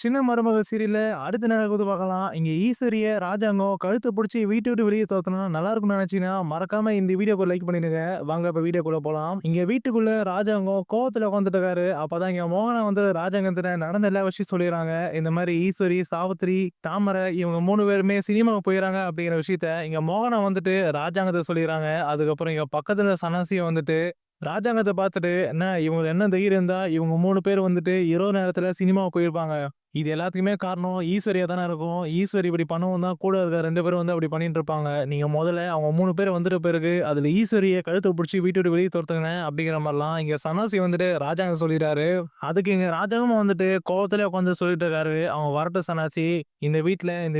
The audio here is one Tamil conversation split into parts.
சின்ன மருமக சீரியல்ல அடுத்து நடக்குது பார்க்கலாம். இங்க ஈஸ்வரிய ராஜாங்கம் கழுத்த புடிச்சு வீட்ட விட்டு வெளிய தொரத்துனா நல்லா இருக்கும்னு நினைச்சீங்கன்னா, மறக்காம இந்த வீடியோக்கு லைக் பண்ணிடுங்க. வாங்க இப்ப வீடியோக்குள்ள போலாம். இங்க வீட்டுக்குள்ள ராஜாங்கம் கோவத்துல உட்கார்ந்துட்டு இருக்காரு. அப்பதான் இங்க மோகனா வந்து ராஜாங்கத்திட்ட நடந்த எல்லா விஷயம் சொல்லிடுறாங்க. இந்த மாரி ஈஸ்வரி, சாவித்திரி, தாமரை இவங்க 3 பேருமே சினிமாவுக்கு போயிறாங்க அப்படிங்கிற விஷயத்த இங்க மோகனா வந்துட்டு ராஜாங்கத்த சொல்லிடுறாங்க. அதுக்கப்புறம் இங்க பக்கத்துல சன்னாசிய வந்துட்டு ராஜாங்கத்த பார்த்துட்டு, "என்ன இவங்களுக்கு என்ன தைரியம் இருந்தா, இவங்க 3 பேர் வந்துட்டு இரவு நேரத்துல சினிமாவுக்கு போயிருப்பாங்க. இது எல்லாத்துக்குமே காரணம் ஈஸ்வரியா தானே இருக்கும். ஈஸ்வரி இப்படி பண்ணவும் தான் கூட இருக்க 2 பேரும் வந்து அப்படி பண்ணிட்டு இருப்பாங்க. நீங்க முதல்ல அவங்க 3 பேர் வந்துட்ட பிறகு, அதுல ஈஸ்வரிய கழுத்த புடிச்சு வீட்ட விட்டு வெளிய தொரத்துங்க." அப்படிங்கிற மாரிலாம் இங்க சன்னாசி வந்துட்டு ராஜாங்க சொல்லிறாரு. அதுக்கு இங்க ராஜாவும் வந்துட்டு கோவத்திலே உட்கார்ந்து சொல்லிட்டு இருக்காரு. "அவங்க வரட்டும் சன்னாசி. இந்த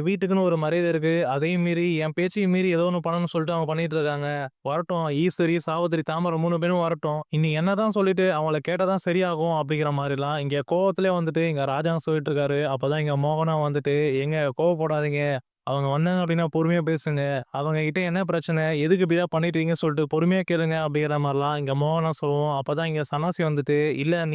வீட்டுக்குன்னு ஒரு மரியாதை இருக்கு. அதையும் மீறி என் பேச்சையும் மீறி ஏதோ ஒண்ணு பண்ணணும்னு சொல்லிட்டு அவங்க பண்ணிட்டு இருக்காங்க. வரட்டும். ஈஸ்வரி, சாவித்திரி, தாமரை 3 பேரும் வரட்டும். இனி என்னதான் சொல்லிட்டு அவங்கள கேட்டா தான் சரியாகும்." அப்படிங்கிற மாரிலாம் இங்க கோவத்திலே வந்துட்டு இங்க ராஜாங்க சொல்லிட்டு இருக்காரு. அப்பதான் இங்க மோகனா வந்துட்டு, "ஏங்க கோவப்படாதீங்க. அவங்க வந்தாங்க அப்படின்னா பொறுமையா பேசுங்க. அவங்க கிட்ட என்ன பிரச்சனை? எதுக்கு இப்படிலாம் பண்ணிட்டீங்கன்னு சொல்லிட்டு பொறுமையா கேளுங்க." அப்படிங்கிற மாரிலாம் இங்க மோகனா சொல்லவும், அப்பதான் இங்க சன்னாசி வந்துட்டு, "இல்ல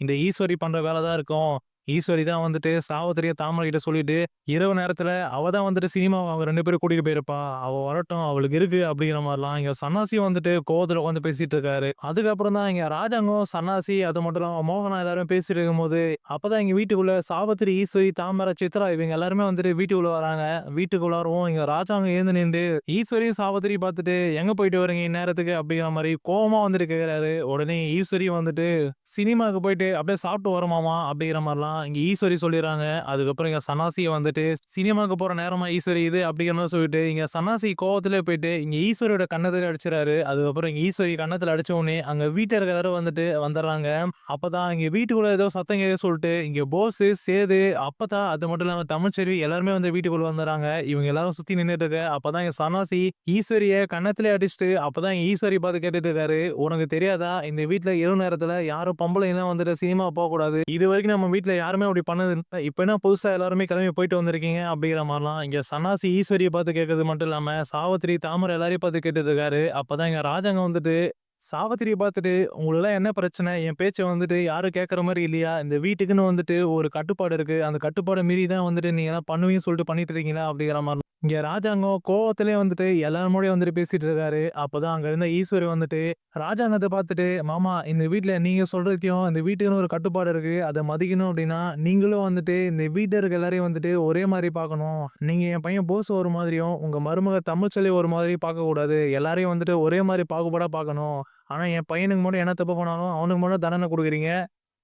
இந்த ஈஸ்வரி பண்ற வேலை தான் இருக்கும். ஈஸ்வரி தான் வந்துட்டு சாவித்திரிய தாமரை கிட்ட சொல்லிட்டு, இரவு நேரத்துல அவ தான் வந்துட்டு சினிமாவ அவங்க 2 பேரும் கூட்டிட்டு போயிருப்பா. அவ வரட்டும். அவளுக்கு இருக்கு." அப்படிங்கிற மாரிலாம் இங்க சன்னாசியும் வந்துட்டு கோவத்துல உட்காந்து பேசிட்டு இருக்காரு. அதுக்கப்புறம் தான் இங்க ராஜாங்கம், சன்னாசி அது மட்டும் இல்லாம மோகனா எல்லாரும் பேசிட்டு இருக்கும்போது, அப்பதான் எங்க வீட்டுக்குள்ள சாவித்திரி, ஈஸ்வரி, தாமரை, சித்ரா இவங்க எல்லாருமே வந்துட்டு வீட்டுக்குள்ள வராங்க. வீட்டுக்குள்ள வரவும் இங்க ராஜாங்கம் எழுந்து நின்டு, ஈஸ்வரியும் சாவித்திரியும் பார்த்துட்டு, "எங்க போயிட்டு வரீங்க இந்நேரத்துக்கு?" அப்படிங்கிற மாரி கோவமா வந்துட்டு கேட்கிறாரு. உடனே ஈஸ்வரியும் வந்துட்டு, "சினிமாக்கு போயிட்டு அப்படியே சாப்பிட்டு வரோம் மாமா." அப்படிங்கிற மாரிலாம் இங்க ஈஸ்வரி சொல்லிர்றாங்க. அதுக்கப்புறம் இங்க சன்னாசிய வந்துட்டு, "சினிமாக்கு போற நேரமா ஈஸ்வரி இது?" அப்படிங்கிற மாரி சொல்லிட்டு, இங்க சன்னாசி கோவத்திலே போயிட்டு, இங்க ஈஸ்வரியோட கன்னத்துல அடிச்சுறாரு. அதுக்கப்புறம் இங்க ஈஸ்வரி கன்னத்துல அடிச்ச உடனே, அங்க வீட்ல இருக்க எல்லாரும் வந்துட்டு வந்துர்றாங்க. அப்பதான் இங்க வீட்டுக்குள்ள ஏதோ சத்தம் கேட்குதுன்னு சொல்லிட்டு, இங்க போஸு, சேது, அப்பத்தா அது மட்டும் இல்லாம தமிழ்ச்செல்வி எல்லாருமே வந்து வீட்டுக்குள்ள வந்துர்றாங்க. இவங்க எல்லாரும் சுத்தி நின்னுட்டு இருக்க. அப்பதான் என் சன்னாசி ஈஸ்வரிய கன்னத்திலே அடிச்சுட்டு, அப்பதான் ஈஸ்வரி பார்த்து கேட்டுட்டு இருக்காரு. "உனக்கு தெரியாதா? இந்த வீட்ல இரவு நேரத்துல யாரும் பொம்பளைங்கலாம் வந்துட்டு சினிமா போக்கூடாது. இதுவரைக்கும் நம்ம வீட்ல யாருமே அப்படி பண்ணது இல்ல. இப்ப என்ன புதுசா எல்லாருமே கிளம்பி போயிட்டு வந்திருக்கீங்க?" அப்படிங்கிற மாரிலாம் இங்க சன்னாசி ஈஸ்வரிய பார்த்து கேட்கறது மட்டும் இல்லாம, சாவித்திரி, தாமரை எல்லாரையும் பார்த்து கேட்டுட்டு இருக்காரு. அப்பதான் இங்க ராஜாங்க வந்துட்டு சாவித்திரிய பார்த்துட்டு, "உங்களுக்கெல்லாம் என்ன பிரச்சனை? என் பேச்ச வந்துட்டு யாரும் கேட்கிற மாரி இல்லையா? இந்த வீட்டுக்குன்னு வந்துட்டு ஒரு கட்டுப்பாடு இருக்கு. அந்த கட்டுப்பாட மீறி தான் வந்துட்டு நீங்கலாம் பண்ணுவீங்கன்னு சொல்லிட்டு பண்ணிட்டு இருக்கீங்களா?" அப்படிங்கிற மாரி. இங்க ராஜாங்கம் கோவத்திலே வந்துட்டு எல்லார் முன்னாடியும் வந்துட்டு பேசிட்டு இருக்காரு. அப்பதான் அங்க இருந்த ஈஸ்வரி வந்துட்டு ராஜாங்கத்த பார்த்துட்டு, "மாமா இந்த வீட்ல நீங்க சொல்றதையும் இந்த வீட்டுக்குன்னு ஒரு கட்டுப்பாடு இருக்கு. அத மதிக்கணும் அப்படின்னா, நீங்களும் வந்துட்டு இந்த வீட்ல இருக்க எல்லாரையும் வந்துட்டு ஒரே மாரி பார்க்கணும். நீங்க என் பையன் போஸ் ஒரு மாதிரியும், உங்க மருமக தமிழ்ச்செல்வி ஒரு மாதிரியும் பார்க்கக்கூடாது. எல்லாரையும் வந்துட்டு ஒரே மாரி பாகுபாடா பார்க்கணும். ஆனா என் பையனுக்கு மட்டும் என்ன தப்பு பண்ணாலும் அவனுக்கு மட்டும் தண்டனை குடுக்குறீங்க.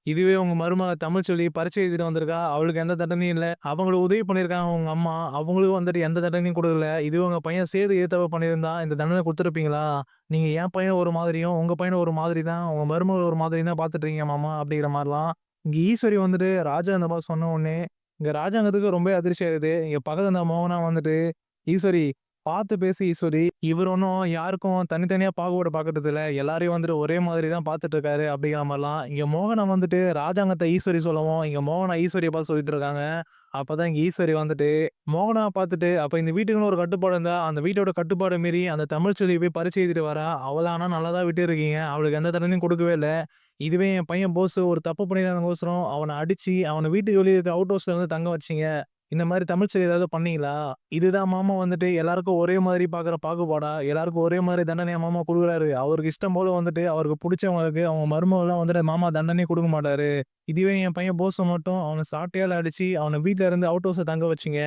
இதுவே உங்க மருமக தமிழ்ச்செல்வி பரீட்சை எழுதிட்டு வந்திருக்கா. அவளுக்கு எந்த தண்டனையும் இல்ல. அவங்களுக்கு உதவி பண்ணியிருக்காங்க உங்க அம்மா. அவங்களுக்கும் வந்துட்டு எந்த தண்டனையும் குடுக்கல. இதுவே உங்க பையன் சேது ஏ தப்பு பண்ணியிருந்தா இந்த தண்டனை குடுத்துருப்பீங்களா? நீங்க என் பையன ஒரு மாதிரியும், உங்க பையன ஒரு மாதிரி தான், உங்க மருமகள ஒரு மாதிரி தான் பார்த்துட்டு இருக்கீங்க மாமா." அப்படிங்கிற மாரிலாம் இங்க ஈஸ்வரி வந்துட்டு ராஜா இந்த மாரி சொன்ன உடனே, இங்க ராஜாங்கத்துக்கு ரொம்ப அதிர்ச்சி ஆகுது. இங்க பக்கத்துல இருந்த மோகனா வந்துட்டு, "ஈஸ்வரி பார்த்து பேசு ஈஸ்வரி. இவரு ஒண்ணும் யாருக்கும் தனித்தனியா பாகுபாடு பார்க்கறது இல்ல. எல்லாரையும் வந்துட்டு ஒரே மாதிரி தான் பார்த்துட்டு இருக்காரு." அப்படிங்கிற மாரிலாம் இங்க மோகனா வந்துட்டு ராஜாங்கத்த ஈஸ்வரி சொல்லவும், இங்க மோகனா ஈஸ்வரிய பார்த்து சொல்லிட்டு இருக்காங்க. அப்பதான் இங்க ஈஸ்வரி வந்துட்டு மோகனா பார்த்துட்டு, "அப்ப இந்த வீட்டுக்குன்னு ஒரு கட்டுப்பாடு இருந்தா, அந்த வீட்டோட கட்டுப்பாட மீறி அந்த தமிழ்ச்செல்வி போய் பரீட்சை எழுதிட்டு வரா. அவள ஆனா நல்லா தான் விட்டுருக்கீங்க. அவளுக்கு எந்த தண்டனையும் குடுக்கவே இல்ல. இதுவே என் பையன் போஸு ஒரு தப்பு பண்ணிட்டானுங்கோசரம் அவன அடிச்சு, அவன வீட்டுக்கு வெளிய இருக்க அவுட் ஹவுஸ்ல வந்து தங்க வச்சீங்க. இந்த மாரி தமிழ்ச்செல்வி ஏதாவது பண்ணீங்களா? இதுதான் மாமா வந்துட்டு எல்லாருக்கும் ஒரே மாதிரி பார்க்குற பாகுபாடா? எல்லாருக்கும் ஒரே மாரி தண்டனையா மாமா குடுக்குறாரு? அவருக்கு இஷ்டம் போல வந்துட்டு அவருக்கு புடிச்சவங்களுக்கு அவங்க மருமகள்லாம் வந்துட்டு மாமா தண்டனையே குடுக்க மாட்டாரு. இதுவே என் பையன் போஸ மட்டும் அவன சாட்டையால அடிச்சு, அவன வீட்ல இருந்து அவுட் ஹவுஸ்ல தங்க வச்சீங்க."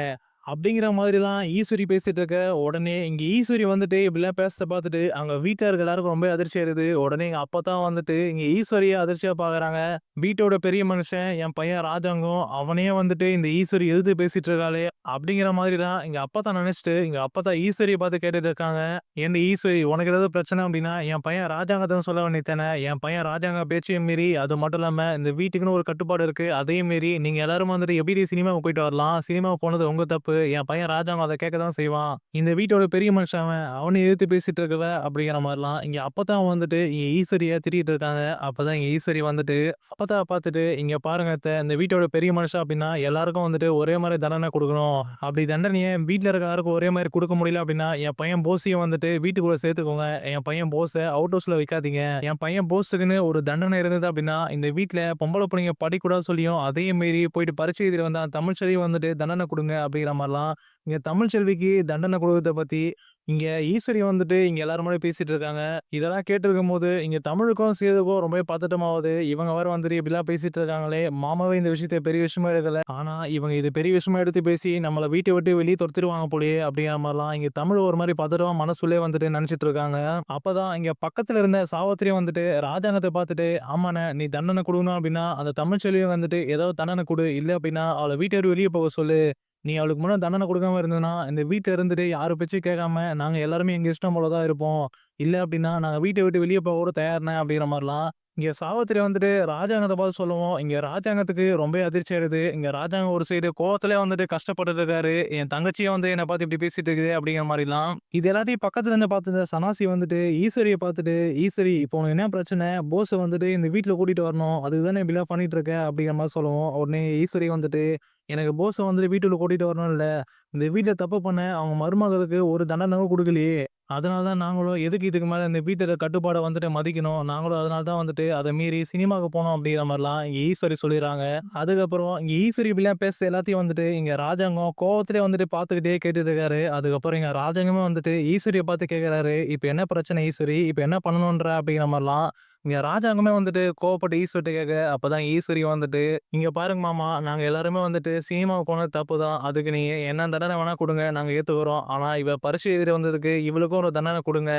அப்படிங்கிற மாதிரிலாம் ஈஸ்வரி பேசிட்டு இருக்க, உடனே இங்க ஈஸ்வரி வந்துட்டு இப்படிலாம் பேசுறத பார்த்துட்டு, அங்க வீட்ல இருக்க எல்லாருக்கும் ரொம்ப அதிர்ச்சி ஆயிருது. உடனே எங்க அப்பத்தான் வந்துட்டு இங்க ஈஸ்வரிய அதிர்ச்சியா பார்க்குறாங்க. வீட்டோட பெரிய மனுஷன் என் பையன் ராஜாங்கம், அவனையே வந்துட்டு இந்த ஈஸ்வரி எதிர்த்து பேசிட்டு இருக்காளே, அப்படிங்கிற மாதிரி தான் எங்க அப்பத்தா நினைச்சுட்டு, எங்க அப்பத்தா ஈஸ்வரிய பார்த்து கேட்டுட்டு இருக்காங்க. "ஏன்டி ஈஸ்வரி உனக்கு ஏதாவது பிரச்சனை அப்படின்னா, என் பையன் ராஜாங்கத்த சொல்ல வேண்டியது தானே? என் பையன் ராஜாங்க பேச்சையும் மீறி, அது மட்டும் இல்லாம இந்த வீட்டுக்குன்னு ஒரு கட்டுப்பாடு இருக்கு. அதையும் மீறி நீங்க எல்லாரும் வந்துட்டு எப்படி சினிமாவுக்கு போயிட்டு வரலாம்? சினிமாவுக்கு போனது உங்க தப்பு. என் பையன் ராஜாங்கம் அத கேட்க தான் செய்வான். இந்த வீட்டோட பெரிய மனுஷன் அவன். அவனையும் எதிர்த்து பேசிட்டு இருக்கவ அப்படிங்கிற மாரிலாம் இங்க அப்பத்தான் வந்துட்டு இங்க ஈஸ்வரிய திட்டிட்டு இருக்காங்க. அப்பதான் இங்க ஈஸ்வரி வந்துட்டு அப்பத்தாவ பார்த்துட்டு, "இங்க பாருங்க அத்த, இந்த வீட்டோட பெரிய மனுஷன் அப்படின்னா எல்லாருக்கும் வந்துட்டு ஒரே மாரி தண்டனை குடுக்கணும். அப்படி தண்டனைய வீட்ல இருக்க யாருக்கும் ஒரே மாரி குடுக்க முடியல அப்படின்னா, என் பையன் போஸையும் வந்துட்டு வீட்டுக்குள்ள சேர்த்துக்கோங்க. என் பையன் போஸ அவுட் ஹவுஸ்ல வைக்காதீங்க. என் பையன் போஸுக்குன்னு ஒரு தண்டனை இருந்தது அப்படின்னா, இந்த வீட்ல பொம்பள புள்ளைங்க படிக்கக்கூடாதுன்னு சொல்லியும், அதையும் மீறி போயிட்டு பரீட்சை எழுதிட்டு வந்தா தமிழ்ச்செல்வி வந்துட்டு தண்டனை குடுங்க." அப்படிங்கிற மாரிலாம் இங்க தமிழ்ச்செல்விக்கு தண்டனை குடுக்கறத பத்தி இங்க ஈஸ்வரி வந்துட்டு இங்க எல்லாரும் முன்னாடியும் பேசிட்டு இருக்காங்க. இதெல்லாம் கேட்டிருக்கும்போது, இங்க தமிழுக்கும், சேதுக்கும் ரொம்பவே பதட்டமாவுது. இவங்க வேற வந்துட்டு இப்படிலாம் பேசிட்டு இருக்காங்களே! மாமாவே இந்த விஷயத்த பெரிய விஷயமா எடுக்கல. ஆனா, இவங்க இது பெரிய விஷயமா எடுத்து பேசி, நம்மள வீட்ட விட்டு வெளிய தொரத்திருவாங்க போலயே! அப்படிங்கிற மாரிலாம் இங்க தமிழ் ஒரு மாரி பதட்டமா மனசுக்குள்ளயே வந்துட்டு நெனச்சிட்டு இருக்காங்க. அப்பதான் இங்க பக்கத்துல இருந்த சாவித்திரி வந்துட்டு ராஜாங்கத்த பார்த்துட்டு, "ஆமாண்ணே, நீ தண்டனை குடுக்கணும் அப்படின்னா, அந்த தமிழ்ச்செல்விய வந்துட்டு ஏதாவது தண்டனை குடு. இல்ல அப்படின்னா, அவள வீட்ட விட்டு வெளிய போக சொல்லு. நீ அவளுக்கு முன்னாடி தண்டனை குடுக்காம இருந்தன்னா, இந்த வீட்ல இருந்துட்டு யாரு பேச்சையும் கேட்காம, நாங்க எல்லாருமே எங்க இஷ்டம் போல தான் இருப்போம். இல்ல அப்டின்னா, நாங்க வீட்ட விட்டு வெளிய போக கூட தயார்ண்ணே." அப்படிங்கிற மாரிலாம் இங்க சாவித்திரி வந்துட்டு ராஜாங்கத்த பார்த்து சொல்லவும், இங்க ராஜாங்கத்துக்கு ரொம்பவே அதிர்ச்சி ஆயிடுது. இங்க ராஜாங்கம் ஒரு சைடு கோவத்திலே வந்துட்டு கஷ்டப்பட்டுட்டு இருக்காரு. என் தங்கச்சியே வந்து என்ன பார்த்து இப்டி பேசிட்டு இருக்குதே அப்படிங்கிற மாரிலாம். இது எல்லாத்தையும் பக்கத்துல இருந்து பார்த்துருந்த சனாசி வந்துட்டு ஈஸ்வரிய பார்த்துட்டு, "ஈஸ்வரி, இப்போ உனக்கு என்ன பிரச்சனை? போஸ வந்துட்டு இந்த வீட்ல கூட்டிட்டு வரணும். அதுக்கு தானே இப்படிலாம் பண்ணிட்டு இருக்க?" அப்படிங்கிற மாரி சொல்லவும், உடனே ஈஸ்வரி வந்துட்டு, "எனக்கு போஸ வந்துட்டு வீட்டுக்குள்ள கூட்டிட்டு வரணும் இல்ல. இந்த வீட்ல தப்பு பண்ண அவங்க மருமகளுக்கு ஒரு தண்டனை கூட குடுக்கலையே. அதனால தான் நாங்களும் எதுக்கு இதுக்கு மேல இந்த வீட்டோட கட்டுப்பாட வந்துட்டு மதிக்கணும். நாங்களும் அதனால தான் வந்துட்டு அத மீறி சினிமாவுக்கு போனோம்." அப்படிங்கிற மாரிலாம் இங்க ஈஸ்வரி சொல்லிர்றாங்க. அதுக்கப்புறம் இங்க ஈஸ்வரி இப்படிலாம் பேச எல்லாத்தையும் வந்துட்டு இங்க ராஜாங்கம் கோவத்திலே வந்துட்டு பார்த்துக்கிட்டே கேட்டுட்டு இருக்காரு. அதுக்கப்புறம் இங்க ராஜாங்கமே வந்துட்டு ஈஸ்வரிய பார்த்து கேட்கிறாரு, "இப்ப என்ன பிரச்சனை ஈஸ்வரி? இப்ப என்ன பண்ணணுன்ற?" அப்படிங்கிற மாரிலாம் இங்க ராஜாங்கமே வந்துட்டு கோவப்பட்டு ஈஸ்வரிட்ட கேட்க, அப்பதான் ஈஸ்வரி வந்துட்டு, "இங்க பாருங்க மாமா, நாங்க எல்லாருமே வந்துட்டு சினிமாவுக்கு போனது தப்பு தான். அதுக்கு நீங்க என்ன தண்டனை வேணா குடுங்க. நாங்க ஏத்துக்கிறோம். ஆனா இவ பரீட்சை எழுதிட்டு வந்ததுக்கு இவளுக்கும் ஒரு தண்டனை குடுங்க.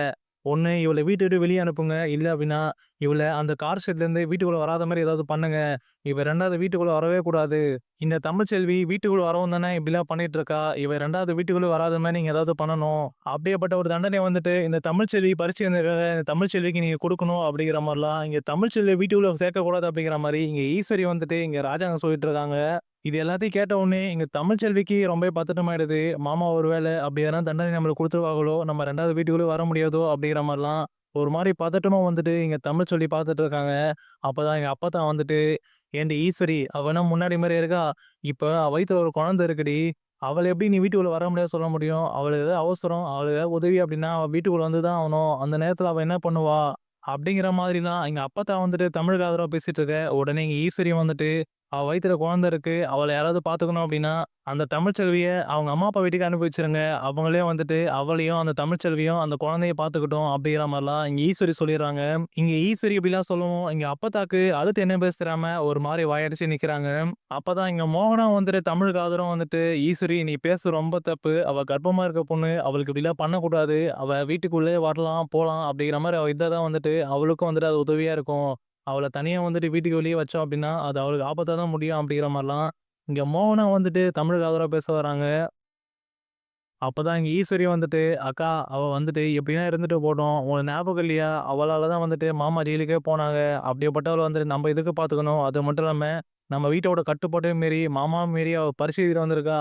ஒண்ணு இவள வீட்ட விட்டு வெளிய அனுப்புங்க. இல்ல அப்டின்னா, இவள அந்த கார் ஷெட்லேருந்து வீட்டுக்குள்ள வராத மாரி ஏதாவது பண்ணுங்க. இவ 2வது வீட்டுக்குள்ள வரவே கூடாது. இந்த தமிழ்ச்செல்வி வீட்டுக்குள்ள வரவும் தானே இப்படிலாம் பண்ணிட்டு இருக்கா. இவ 2வது வீட்டுக்குள்ள வராத மாரி நீங்க ஏதாவது பண்ணணும். அப்படியேப்பட்ட ஒரு தண்டனை வந்துட்டு இந்த தமிழ்ச்செல்வி பரீட்சை எழுதிருக்காங்க. இந்த தமிழ்ச்செல்விக்கு நீங்க குடுக்கணும்." அப்படிங்கிற மாரிலாம் இங்க தமிழ்ச்செல்விய வீட்டுக்குள்ள சேர்க்கக்கூடாது அப்படிங்கிற மாரி இங்க ஈஸ்வரி வந்துட்டு இங்க ராஜாங்க சொல்லிட்டு இருக்காங்க. இது எல்லாத்தையும் கேட்ட உடனே எங்க தமிழ்ச்செல்விக்கு ரொம்பவே பதட்டமாயிடுது. மாமா ஒரு வேள அப்படி எதனா தண்டனை நம்மளுக்கு குடுத்துருவாங்களோ, நம்ம 2வது வீட்டுக்குள்ள வர முடியாதோ அப்படிங்கிற மாரிலாம் ஒரு மாரி பதட்டமா வந்துட்டு இங்க தமிழ்ச்செல்வி பார்த்துட்டு இருக்காங்க. அப்பதான் எங்க அப்பத்தா வந்துட்டு, "ஏன்டி ஈஸ்வரி, அவ என்ன முன்னாடி மாரியா இருக்கா? இப்ப அவ வயித்துல ஒரு குழந்தை இருக்குடி. அவள எப்படி நீ வீட்டுக்குள்ள வர முடியாதுன்னு சொல்ல முடியும்? அவளுக்கு ஏதாவது அவசரம், அவளுக்கு ஏதாவது உதவி அப்படின்னா அவ வீட்டுக்குள்ள வந்து தான் ஆகணும். அந்த நேரத்துல அவ என்ன பண்ணுவா?" அப்படிங்கிற மாதிரிலாம் எங்க அப்பத்தா வந்துட்டு தமிழுக்கு ஆதரவா பேசிட்டு இருக்க, உடனே எங்க ஈஸ்வரி வந்துட்டு, "அவ வயித்துல குழந்தை இருக்கு. அவள யாராவது பார்த்துக்கணும் அப்படின்னா, அந்த தமிழ்ச்செல்விய அவங்க அம்மா, அப்பா வீட்டுக்கு அனுப்பி வச்சுருங்க. அவங்களே வந்துட்டு அவளையும், அந்த தமிழ்ச்செல்வியும், அந்த குழந்தைய பார்த்துக்கட்டும்." அப்படிங்கிற மாரிலாம் இங்க ஈஸ்வரி சொல்லிர்றாங்க. இங்க ஈஸ்வரி இப்படிலாம் சொல்லவும், இங்க அப்பத்தாக்கு அடுத்து என்ன பேச தெரியாம ஒரு மாரி வாயடிச்சு நிக்கிறாங்க. அப்பதான் இங்க மோகனா வந்துட்டு தமிழுக்கு ஆதரவா வந்துட்டு, "ஈஸ்வரி, நீ பேசுறது ரொம்ப தப்பு. அவ கர்ப்பமா இருக்க பொண்ணு. அவளுக்கு இப்படிலாம் பண்ணக்கூடாது. அவ வீட்டுக்குள்ளயே வரலாம், போலாம்." அப்படிங்கிற மாரி அவ இருந்தா தான் வந்துட்டு அவளுக்கும் வந்துட்டு அது உதவியா இருக்கும். அவள தனியா வந்துட்டு வீட்டுக்கு வெளிய வச்சோம் அப்டின்னா, அது அவளுக்கு ஆபத்தா தான் முடியும் அப்டிங்கிற மாரிலாம், இங்க மோகனா வந்துட்டு தமிழுக்கு ஆதரவா பேச வராங்க. அப்பதான் இங்க ஈஸ்வரி வந்துட்டு, "அக்கா, அவ வந்துட்டு எப்டினா இருந்துட்டு போட்டும். உனக்கு ஞாபகம் இல்லையா? அவளால தான் வந்துட்டு மாமா ஜெயிலுக்கே போனாங்க. அப்படியாப்பட்டவள வந்துட்டு நம்ம எதுக்கு பாத்துக்கணும்? அது மட்டும் இல்லாம, நம்ம வீட்டோட கட்டுப்பாட்டையும் மீறி, மாமாவும் மீறி அவ பரீட்சை எழுதிட்டு வந்திருக்கா.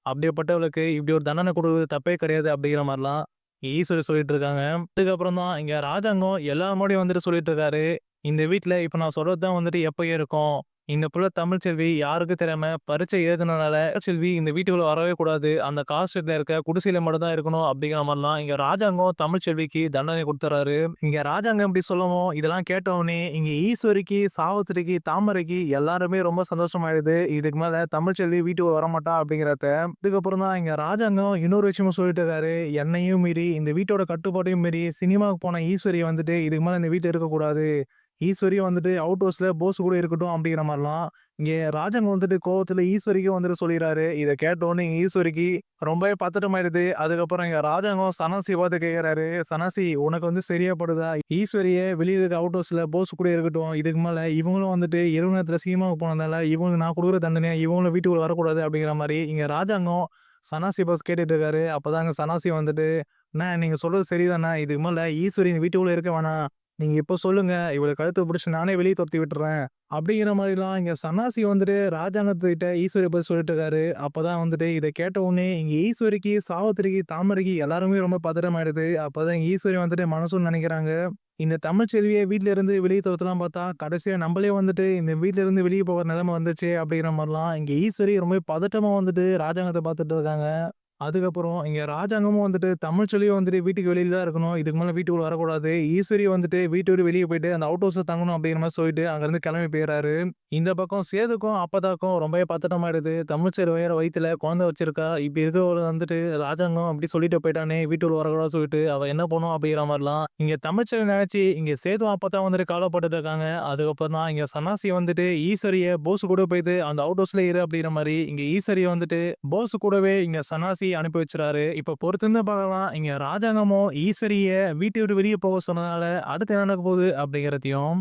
அப்படியாப்பட்டவளுக்கு இப்டி ஒரு தண்டனை குடுக்குறது தப்பே கிடையாது." அப்படிங்கிற மாரிலாம் ஈஸ்வரி சொல்லிட்டு இருக்காங்க. அதுக்கப்புறம் தான் இங்க ராஜாங்கம் எல்லார் முன்னாடியும் வந்துட்டு சொல்லிட்டு இருக்காரு. "இந்த வீட்ல இப்ப நான் சொல்றது தான் வந்துட்டு எப்பயும் இருக்கும். இந்த புள்ள தமிழ்ச்செல்வி யாருக்கும் தெரியாம பரீட்சை எழுதுனனால செல்வி இந்த வீட்டுக்குள்ள வரவே கூடாது. அந்த கார் ஷெட்ல இருக்க குடிசையில மட்டும் தான் இருக்கணும்." அப்படிங்கிற மாரிலாம் இங்க ராஜாங்கம் தமிழ்ச்செல்விக்கு தண்டனை குடுத்துறாரு. இங்க ராஜாங்கம் இப்படி சொல்லவும், இதெல்லாம் கேட்டவுடனே இங்க ஈஸ்வரிக்கு, சாவித்திரிக்கு, தாமரைக்கு எல்லாருமே ரொம்ப சந்தோஷமாயிடுது. இதுக்கு மேல தமிழ்ச்செல்வி வீட்டுக்கு வரமாட்டா அப்படிங்கிறத. இதுக்கப்புறம் தான் இங்க ராஜாங்கம் இன்னொரு விஷயமும் சொல்லிட்டு இருக்காரு. என்னையும் மீறி, இந்த வீட்டோட கட்டுப்பாட்டையும் மீறி சினிமாவுக்கு போன ஈஸ்வரி வந்துட்டு இதுக்கு மேல இந்த வீட்ல இருக்கக்கூடாது. ஈஸ்வரியும் வந்துட்டு அவுட் ஹவுஸ்ல போஸ் கூட இருக்கட்டும் அப்படிங்கிற மாரிலாம், இங்க ராஜாங்க வந்துட்டு கோவத்துல ஈஸ்வரிக்கும் வந்துட்டு சொல்லிறாரு. இத கேட்டவுடனே ஈஸ்வரிக்கு ரொம்பவே பதட்டமாயிடுது. அதுக்கப்புறம் இங்க ராஜாங்கம் சனாசிய பார்த்து கேட்கிறாரு. "சனாசி, உனக்கு வந்து சரியா படுதா? ஈஸ்வரிய வெளிய இருக்க அவுட் ஹவுஸ்ல போஸ் கூட இருக்கட்டும். இதுக்கு மேல இவங்களும் வந்துட்டு இரவு நேரத்துல சினிமாவுக்கு போனதால, இவங்களுக்கு நான் குடுக்குற தண்டனையா இவங்களும் வீட்டுக்குள்ள வரக்கூடாது." அப்படிங்கிற மாரி இங்க ராஜாங்கம் சனாசி பாஸ் கேட்டுட்டு இருக்காரு. அப்பதாங்க சனாசி வந்துட்டு, "அண்ணா, நீங்க சொல்றது சரிதாண்ணா. இதுக்கு மேல ஈஸ்வரி இந்த வீட்டுக்குள்ள இருக்க வேணாம். நீங்க இப்போ சொல்லுங்க. இவள கழுத்த புடிச்சு நானே வெளிய தொரத்தி விட்டுர்றேன். அப்படிங்கிற மாரிலாம் இங்க சன்னாசி வந்துட்டு ராஜாங்கத்துக்கிட்ட ஈஸ்வரிய போய் சொல்லிட்டு இருக்காரு. அப்பதான் வந்துட்டு இத கேட்ட உடனே இங்க ஈஸ்வரிக்கு, சாவித்திரிக்கு, தாமரைக்கு எல்லாருமே ரொம்ப பதட்டமாயிடுது. அப்பதான் இங்க ஈஸ்வரி வந்துட்டு மனசுல நெனைக்கிறாங்க. இந்த தமிழ்ச்செல்விய வீட்ல இருந்து வெளிய துரத்தலாம் பார்த்தா, கடைசியா நம்பளே வந்துட்டு இந்த வீட்ல இருந்து வெளிய போற நெலைம வந்துச்சே அப்படிங்கிற மாரிலாம் இங்க ஈஸ்வரி ரொம்ப பதட்டமா வந்துட்டு ராஜாங்கத்த பார்த்துட்டு இருக்காங்க. அதுக்கப்புறம் இங்க ராஜாங்கமும் வந்துட்டு தமிழ்ச்சொல்லியும் வந்துட்டு வீட்டுக்கு வெளியில தான் இருக்கணும். இதுக்கு மேல வீட்டுக்குள்ள வரக்கூடாது. ஈஸ்வரி வந்துட்டு வீட்ட விட்டு வெளிய போயிட்டு அந்த அவுட் ஹவுஸ்ல தங்கணும் அப்படிங்கிற மாரி சொல்லிட்டு அங்கருந்து கிளம்பி போயிறாரு. இந்த பக்கம் சேதுக்கும், அப்பதாக்கும் ரொம்பவே பதட்டமாயிடுது. தமிழ்ச்செல்வி வேற வயித்துல குழந்தை வச்சிருக்கா. இப்படி இருக்கவள வந்துட்டு ராஜாங்கம் அப்படி சொல்லிட்டு போயிட்டானே, வீட்டுக்குள்ள வரக்கூடாதுன்னு சொல்லிட்டு அவ என்ன பண்ணும் அப்படிங்கிற மாரிலாம் இங்க தமிழ்ச்செல்வி நெனச்சு இங்க சேதும், அப்பத்தா வந்துட்டு கவலைப்பட்டுட்டு இருக்காங்க. அதுக்கப்புறம் தான் இங்க சன்னாசி வந்துட்டு ஈஸ்வரிய போஸ் கூட போயிட்டு அந்த அவுட் ஹவுஸ்ல இரு அப்படிங்கிற மாரி இங்க ஈஸ்வரிய வந்துட்டு போஸ் கூடவே இங்க சன்னாசி அனுப்பி வச்சுறாரு. இப்ப பொறுத்திருந்து பார்க்கலாம். இங்க ராஜாங்கமும் ஈஸ்வரிய வீட்ட விட்டு வெளிய போக சொன்னதுனால அடுத்து என்ன நடக்க போகுது அப்படிங்கிறதையும்.